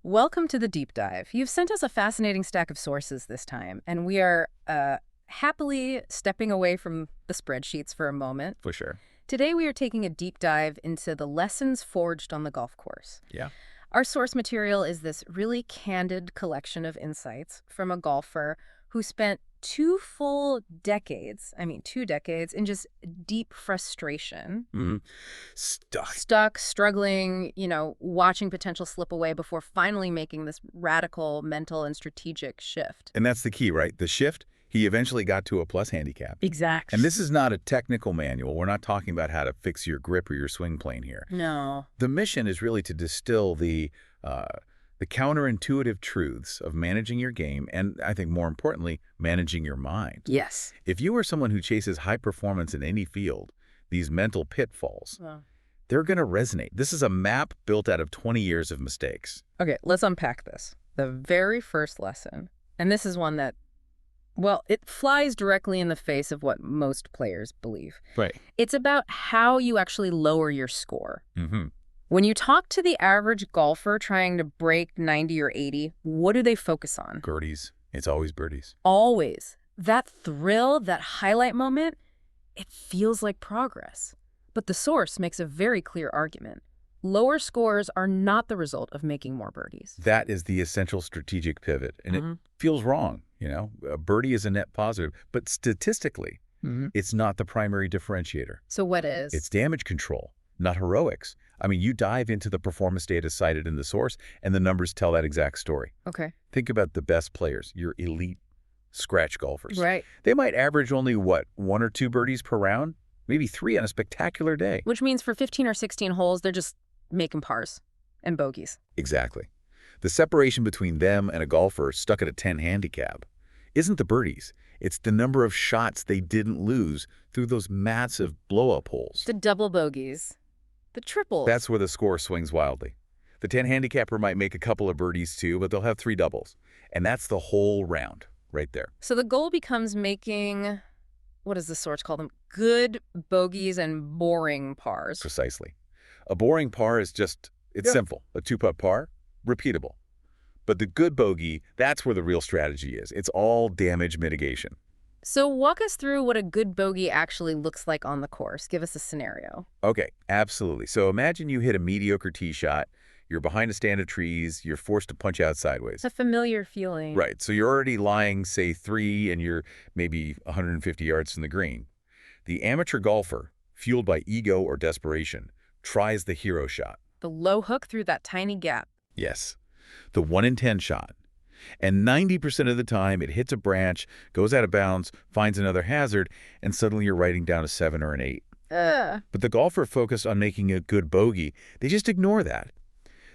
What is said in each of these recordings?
Welcome to the deep dive. You've sent us a fascinating stack of sources this time, and we are happily stepping away from the spreadsheets for a moment. For sure. Today we are taking a deep dive into the lessons forged on the golf course. Yeah. Our source material is this really candid collection of insights from a golfer who spent two decades, in just deep frustration. Mm-hmm. Stuck, struggling, watching potential slip away before finally making this radical mental and strategic shift. And that's the key, right? The shift, he eventually got to a plus handicap. Exactly. And this is not a technical manual. We're not talking about how to fix your grip or your swing plane here. No. The mission is really to distill the counterintuitive truths of managing your game and, I think more importantly, managing your mind. Yes. If you are someone who chases high performance in any field, these mental pitfalls, they're going to resonate. This is a map built out of 20 years of mistakes. Okay, let's unpack this. The very first lesson, and this is one that, well, it flies directly in the face of what most players believe. Right. It's about how you actually lower your score. Mm-hmm. When you talk to the average golfer trying to break 90 or 80, what do they focus on? Birdies. It's always birdies. Always. That thrill, that highlight moment, it feels like progress. But the source makes a very clear argument. Lower scores are not the result of making more birdies. That is the essential strategic pivot, and it feels wrong. A birdie is a net positive, but statistically, it's not the primary differentiator. So what is? It's damage control, not heroics. I mean, you dive into the performance data cited in the source, and the numbers tell that exact story. Okay. Think about the best players, your elite scratch golfers. Right. They might average only, one or two birdies per round? Maybe 3 on a spectacular day. Which means for 15 or 16 holes, they're just making pars and bogeys. Exactly. The separation between them and a golfer stuck at a 10 handicap isn't the birdies. It's the number of shots they didn't lose through those massive blow-up holes. The double bogeys. The triples. That's where the score swings wildly. The 10 handicapper might make a couple of birdies too, but they'll have 3 doubles. And that's the whole round right there. So the goal becomes making, what does the source call them? Good bogeys and boring pars. Precisely. A boring par is it's simple. A 2-putt par, repeatable. But the good bogey, that's where the real strategy is. It's all damage mitigation. So walk us through what a good bogey actually looks like on the course. Give us a scenario. Okay, absolutely. So imagine you hit a mediocre tee shot. You're behind a stand of trees. You're forced to punch out sideways. It's a familiar feeling. Right. So you're already lying, say, 3, and you're maybe 150 yards from the green. The amateur golfer, fueled by ego or desperation, tries the hero shot. The low hook through that tiny gap. Yes. The 1 in 10 shot. And 90% of the time, it hits a branch, goes out of bounds, finds another hazard, and suddenly you're writing down a 7 or an 8. But the golfer focused on making a good bogey, they just ignore that.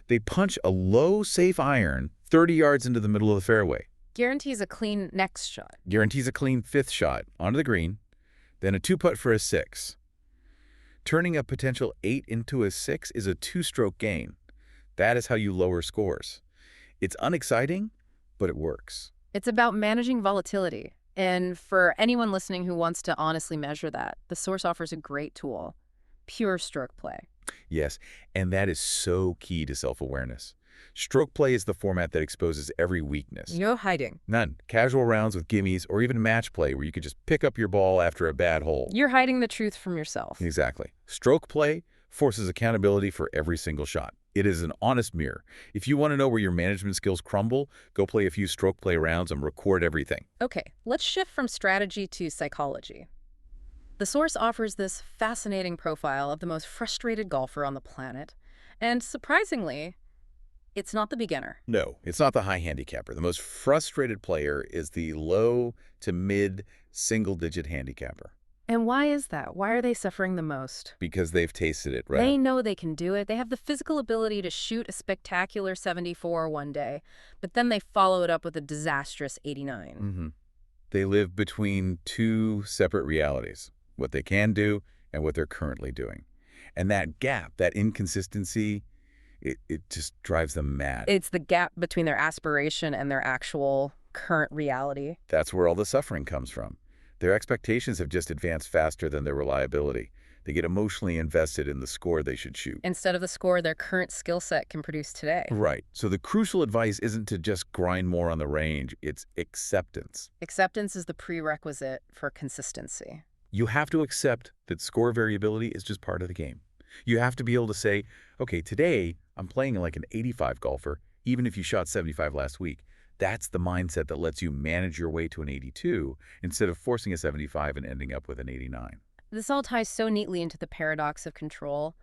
They punch a low, safe iron 30 yards into the middle of the fairway. Guarantees a clean next shot. Guarantees a clean 5th shot onto the green, then a 2-putt for a 6. Turning a potential 8 into a 6 is a 2-stroke gain. That is how you lower scores. It's unexciting, but it works. It's about managing volatility. And for anyone listening who wants to honestly measure that, the source offers a great tool, pure stroke play. Yes, and that is so key to self-awareness. Stroke play is the format that exposes every weakness. No hiding. None. Casual rounds with gimmies or even match play where you could just pick up your ball after a bad hole. You're hiding the truth from yourself. Exactly. Stroke play forces accountability for every single shot. It is an honest mirror. If you want to know where your management skills crumble, go play a few stroke play rounds and record everything. Okay, let's shift from strategy to psychology. The source offers this fascinating profile of the most frustrated golfer on the planet. And surprisingly, it's not the beginner. No, it's not the high handicapper. The most frustrated player is the low to mid single-digit handicapper. And why is that? Why are they suffering the most? Because they've tasted it, right? They know they can do it. They have the physical ability to shoot a spectacular 74 one day, but then they follow it up with a disastrous 89. They live between 2 separate realities, what they can do and what they're currently doing. And that gap, that inconsistency, it just drives them mad. It's the gap between their aspiration and their actual current reality. That's where all the suffering comes from. Their expectations have just advanced faster than their reliability. They get emotionally invested in the score they should shoot. Instead of the score their current skill set can produce today. Right. So the crucial advice isn't to just grind more on the range, it's acceptance. Acceptance is the prerequisite for consistency. You have to accept that score variability is just part of the game. You have to be able to say, okay, today I'm playing like an 85 golfer, even if you shot 75 last week. That's the mindset that lets you manage your way to an 82 instead of forcing a 75 and ending up with an 89. This all ties so neatly into the paradox of control.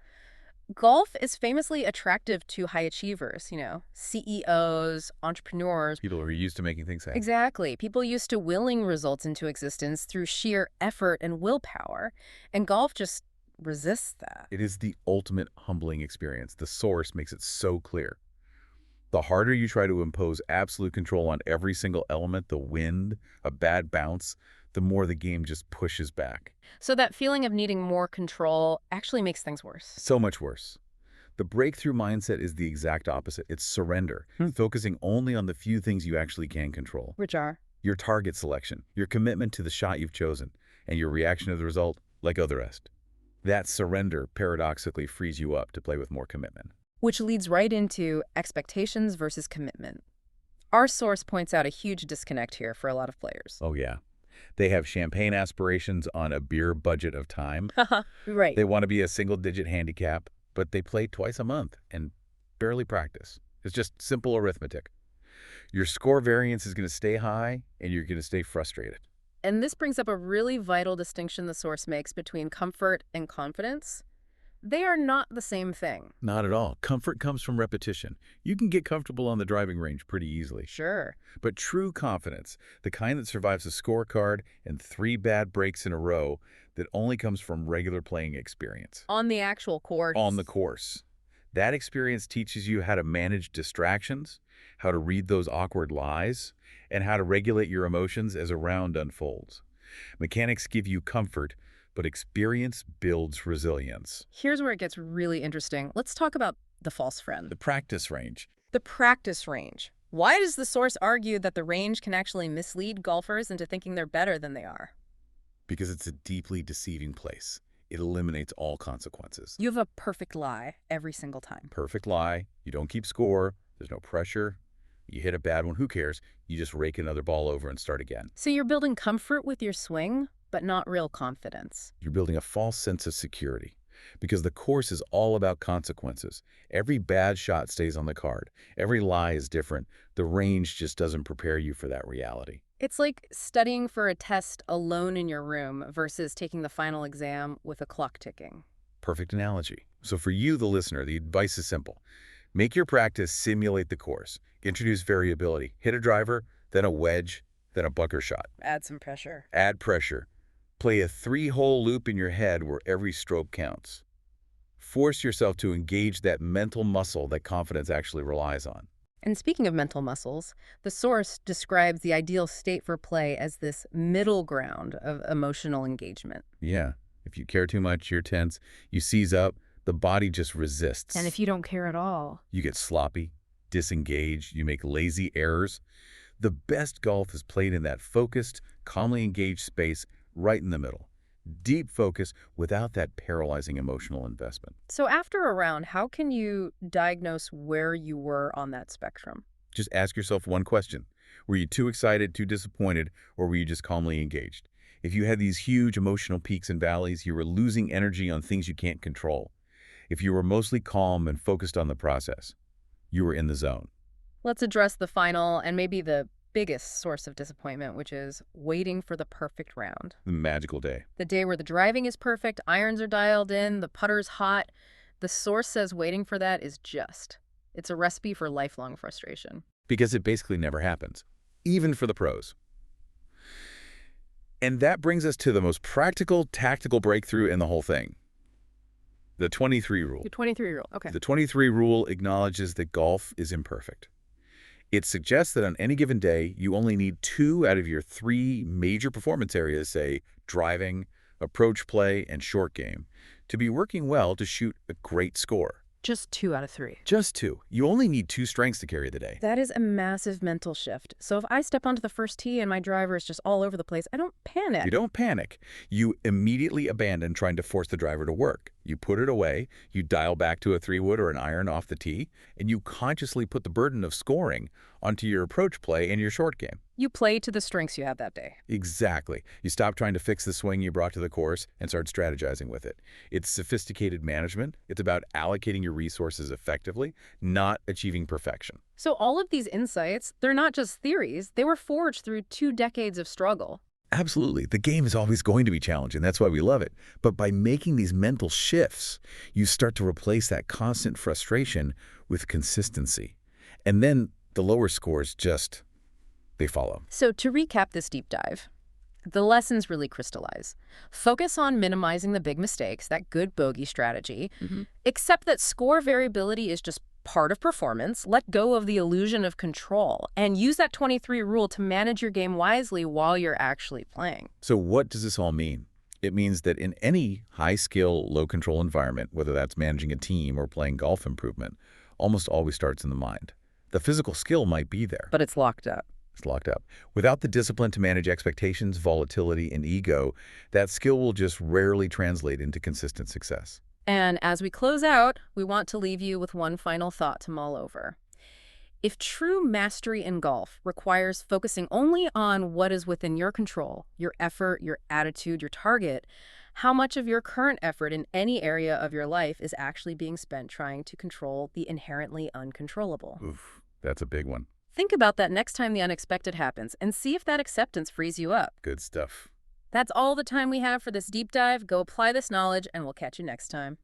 Golf is famously attractive to high achievers, CEOs, entrepreneurs. People are used to making things happen. Exactly. People used to willing results into existence through sheer effort and willpower, and golf just resists that. It is the ultimate humbling experience. The source makes it so clear. The harder you try to impose absolute control on every single element, the wind, a bad bounce, the more the game just pushes back. So that feeling of needing more control actually makes things worse. So much worse. The breakthrough mindset is the exact opposite. It's surrender, focusing only on the few things you actually can control. Which are? Your target selection, your commitment to the shot you've chosen, and your reaction to the result, like the rest. That surrender paradoxically frees you up to play with more commitment. Which leads right into expectations versus commitment. Our source points out a huge disconnect here for a lot of players. Oh, yeah. They have champagne aspirations on a beer budget of time. Right. They want to be a single-digit handicap, but they play twice a month and barely practice. It's just simple arithmetic. Your score variance is going to stay high, and you're going to stay frustrated. And this brings up a really vital distinction the source makes between comfort and confidence. They are not the same thing. Not at all. Comfort comes from repetition. You can get comfortable on the driving range pretty easily. Sure. But true confidence, the kind that survives a scorecard and 3 bad breaks in a row, that only comes from regular playing experience. On the actual course. On the course. That experience teaches you how to manage distractions, how to read those awkward lies, and how to regulate your emotions as a round unfolds. Mechanics give you comfort, but experience builds resilience. Here's where it gets really interesting. Let's talk about the false friend. The practice range. The practice range. Why does the source argue that the range can actually mislead golfers into thinking they're better than they are? Because it's a deeply deceiving place. It eliminates all consequences. You have a perfect lie every single time. Perfect lie. You don't keep score. There's no pressure. You hit a bad one, who cares? You just rake another ball over and start again. So you're building comfort with your swing, but not real confidence. You're building a false sense of security because the course is all about consequences. Every bad shot stays on the card. Every lie is different. The range just doesn't prepare you for that reality. It's like studying for a test alone in your room versus taking the final exam with a clock ticking. Perfect analogy. So for you, the listener, the advice is simple. Make your practice simulate the course. Introduce variability. Hit a driver, then a wedge, then a bunker shot. Add some pressure. Add pressure. Play a 3-hole loop in your head where every stroke counts. Force yourself to engage that mental muscle that confidence actually relies on. And speaking of mental muscles, the source describes the ideal state for play as this middle ground of emotional engagement. Yeah. If you care too much, you're tense, you seize up, the body just resists. And if you don't care at all, you get sloppy, disengaged, you make lazy errors. The best golf is played in that focused, calmly engaged space right in the middle. Deep focus without that paralyzing emotional investment. So after a round, how can you diagnose where you were on that spectrum? Just ask yourself one question. Were you too excited, too disappointed, or were you just calmly engaged? If you had these huge emotional peaks and valleys, you were losing energy on things you can't control. If you were mostly calm and focused on the process, you were in the zone. Let's address the final and maybe the biggest source of disappointment, which is waiting for the perfect round. The magical day. The day where the driving is perfect, irons are dialed in, the putter's hot. The source says waiting for that is just. It's a recipe for lifelong frustration. Because it basically never happens, even for the pros. And that brings us to the most practical, tactical breakthrough in the whole thing. The 23 rule. The 23 rule, okay. The 23 rule acknowledges that golf is imperfect. It suggests that on any given day, you only need 2 out of your 3 major performance areas, say driving, approach play, and short game, to be working well to shoot a great score. Just 2 out of 3. Just two. You only need two strengths to carry the day. That is a massive mental shift. So if I step onto the first tee and my driver is just all over the place, I don't panic. You don't panic. You immediately abandon trying to force the driver to work. You put it away, you dial back to a 3-wood or an iron off the tee, and you consciously put the burden of scoring onto your approach play and your short game. You play to the strengths you have that day. Exactly. You stop trying to fix the swing you brought to the course and start strategizing with it. It's sophisticated management. It's about allocating your resources effectively, not achieving perfection. So all of these insights, they're not just theories. They were forged through 2 decades of struggle. Absolutely. The game is always going to be challenging. That's why we love it. But by making these mental shifts, you start to replace that constant frustration with consistency. And then the lower scores just, they follow. So to recap this deep dive, the lessons really crystallize. Focus on minimizing the big mistakes, that good bogey strategy. Accept that score variability is just part of performance. Let go of the illusion of control and use that 23 rule to manage your game wisely while you're actually playing. So what does this all mean? It means that in any high-skill, low-control environment, whether that's managing a team or playing golf improvement, almost always starts in the mind. The physical skill might be there. But it's locked up. It's locked up. Without the discipline to manage expectations, volatility, and ego, that skill will just rarely translate into consistent success. And as we close out, we want to leave you with one final thought to mull over. If true mastery in golf requires focusing only on what is within your control, your effort, your attitude, your target, how much of your current effort in any area of your life is actually being spent trying to control the inherently uncontrollable? Oof, that's a big one. Think about that next time the unexpected happens and see if that acceptance frees you up. Good stuff. That's all the time we have for this deep dive. Go apply this knowledge, and we'll catch you next time.